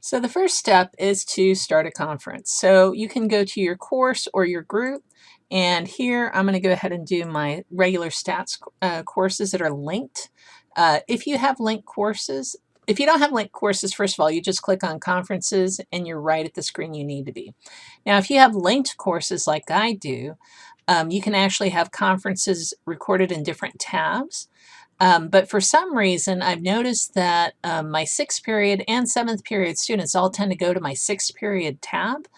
So the first step is to start a conference. So you can go to your course or your group, and here I'm going to go ahead and do my regular stats courses that are linked. If you have linked courses, if you don't have linked courses, first of all, you just click on conferences and you're right at the screen you need to be. Now, if you have linked courses like I do, you can actually have conferences recorded in different tabs. But for some reason, I've noticed that my 6th period and 7th period students all tend to go to my 6th period tab.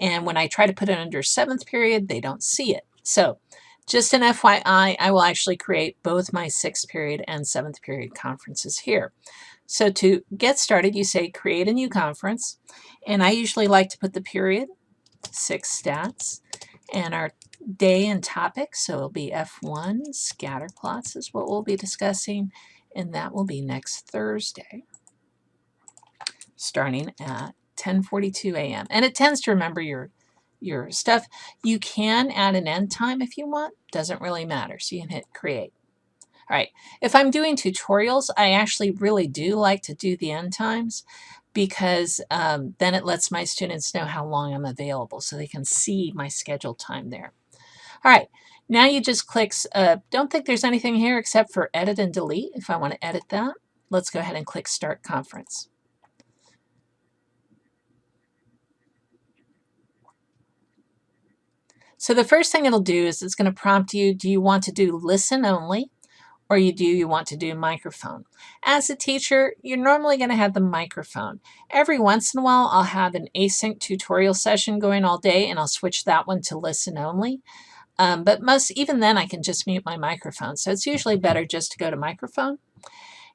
And when I try to put it under 7th period, they don't see it. So just an FYI, I will actually create both my 6th period and 7th period conferences here. So to get started, you say create a new conference. And I usually like to put the period, 6 stats, and our day and topic. So it'll be F1, scatter plots is what we'll be discussing. And that will be next Thursday, starting at 10:42 a.m. And it tends to remember your stuff. You can add an end time if you want. Doesn't really matter. So you can hit create. All right. If I'm doing tutorials, I actually really do like to do the end times because then it lets my students know how long I'm available so they can see my scheduled time there. All right. Now you just click, don't think there's anything here except for edit and delete. If I want to edit that, let's go ahead and click start conference. So the first thing it'll do is it's going to prompt you, do you want to do listen only or you want to do microphone? As a teacher, you're normally going to have the microphone. Every once in a while, I'll have an async tutorial session going all day and I'll switch that one to listen only. But even then, I can just mute my microphone. So it's usually better just to go to microphone.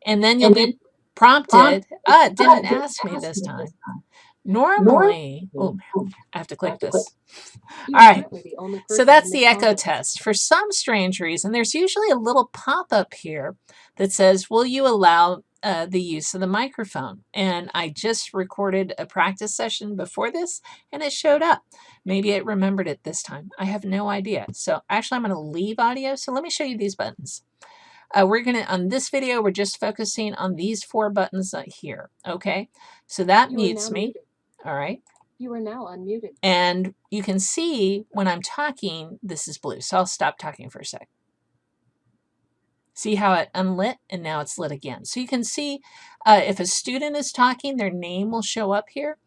And then you'll be prompted. It didn't ask me this time. Normally, oh, I have to click this. All right, so that's the echo test. For some strange reason, there's usually a little pop-up here that says, will you allow the use of the microphone? And I just recorded a practice session before this, and it showed up. Maybe it remembered it this time. I have no idea. So actually, I'm going to leave audio. So let me show you these buttons. On this video, we're just focusing on these 4 buttons here, okay? So that mutes me, all right? You are now unmuted. And you can see when I'm talking, this is blue. So I'll stop talking for a sec. See how it unlit and now it's lit again. So you can see if a student is talking, their name will show up here.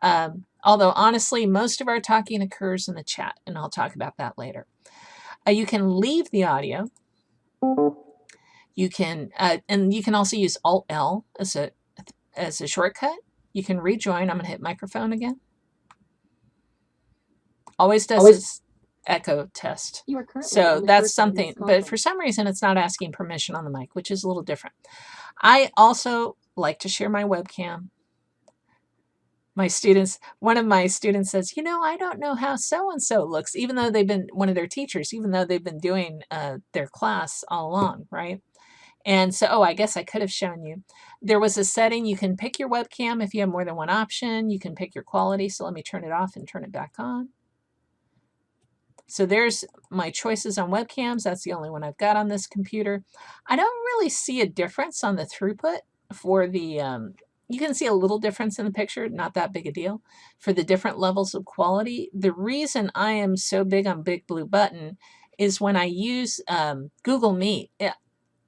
Although honestly, most of our talking occurs in the chat, and I'll talk about that later. You can leave the audio. You can, and you can also use Alt-L as a shortcut. You can rejoin. I'm going to hit microphone again. Always does this echo test. So that's something, but for some reason it's not asking permission on the mic, which is a little different. I also like to share my webcam. One of my students says, you know, I don't know how so-and-so looks, even though they've been one of their teachers, even though they've been doing their class all along, right? And so, I guess I could have shown you. There was a setting, you can pick your webcam if you have more than one option. You can pick your quality. So let me turn it off and turn it back on. So there's my choices on webcams. That's the only one I've got on this computer. I don't really see a difference on the throughput for the, you can see a little difference in the picture, not that big a deal, for the different levels of quality. The reason I am so big on Big Blue Button is when I use Google Meet,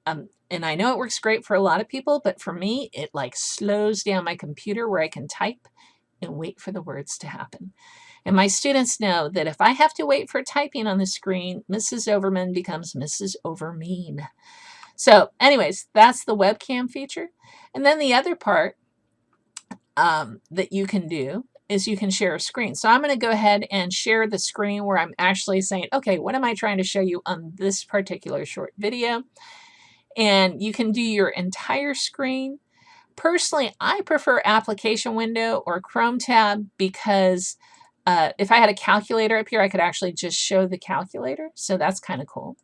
and I know it works great for a lot of people, but for me, it like slows down my computer where I can type and wait for the words to happen. And my students know that if I have to wait for typing on the screen, Mrs. Overman becomes Mrs. Overmean. So anyways, that's the webcam feature. And then the other part that you can do is you can share a screen. So I'm going to go ahead and share the screen where I'm actually saying, okay, what am I trying to show you on this particular short video? And you can do your entire screen. Personally, I prefer application window or Chrome tab because if I had a calculator up here, I could actually just show the calculator. So that's kind of cool.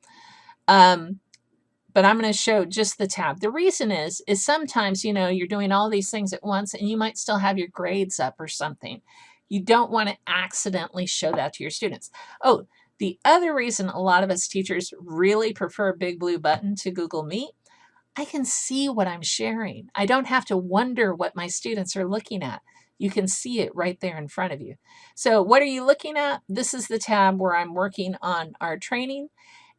But I'm going to show just the tab. The reason is sometimes, you know, you're doing all these things at once and you might still have your grades up or something. You don't want to accidentally show that to your students. Oh, the other reason a lot of us teachers really prefer Big Blue Button to Google Meet, I can see what I'm sharing. I don't have to wonder what my students are looking at. You can see it right there in front of you. So what are you looking at? This is the tab where I'm working on our training,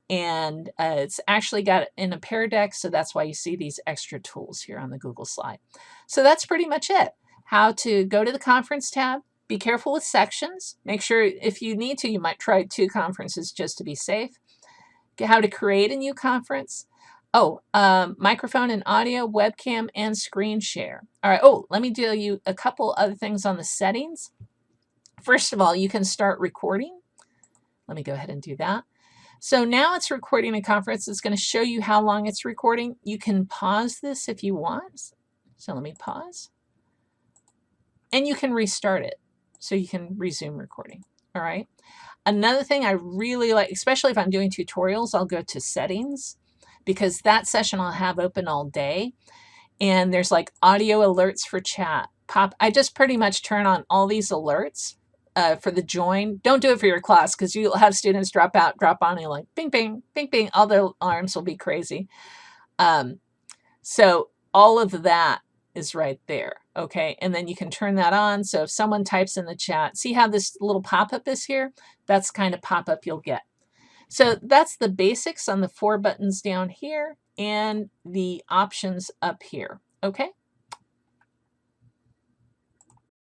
and it's actually got in a Pear Deck, so that's why you see these extra tools here on the Google slide. So that's pretty much it. How to go to the conference tab. Be careful with sections. Make sure if you need to, you might try 2 conferences just to be safe. How to create a new conference. Oh, microphone and audio, webcam, and screen share. All right. Oh, let me tell you a couple other things on the settings. First of all, you can start recording. Let me go ahead and do that. So now it's recording a conference. It's going to show you how long it's recording. You can pause this if you want. So let me pause. And you can restart it. So you can resume recording. All right. Another thing I really like, especially if I'm doing tutorials, I'll go to settings, because that session I'll have open all day. And there's like audio alerts for chat. I just pretty much turn on all these alerts for the join. Don't do it for your class, because you'll have students drop out, drop on, and you're like, bing, bing, bing, bing. All the alarms will be crazy. So all of that is right there. Okay. And then you can turn that on. So if someone types in the chat, see how this little pop-up is here? That's the kind of pop-up you'll get. So that's the basics on the 4 buttons down here and the options up here. Okay.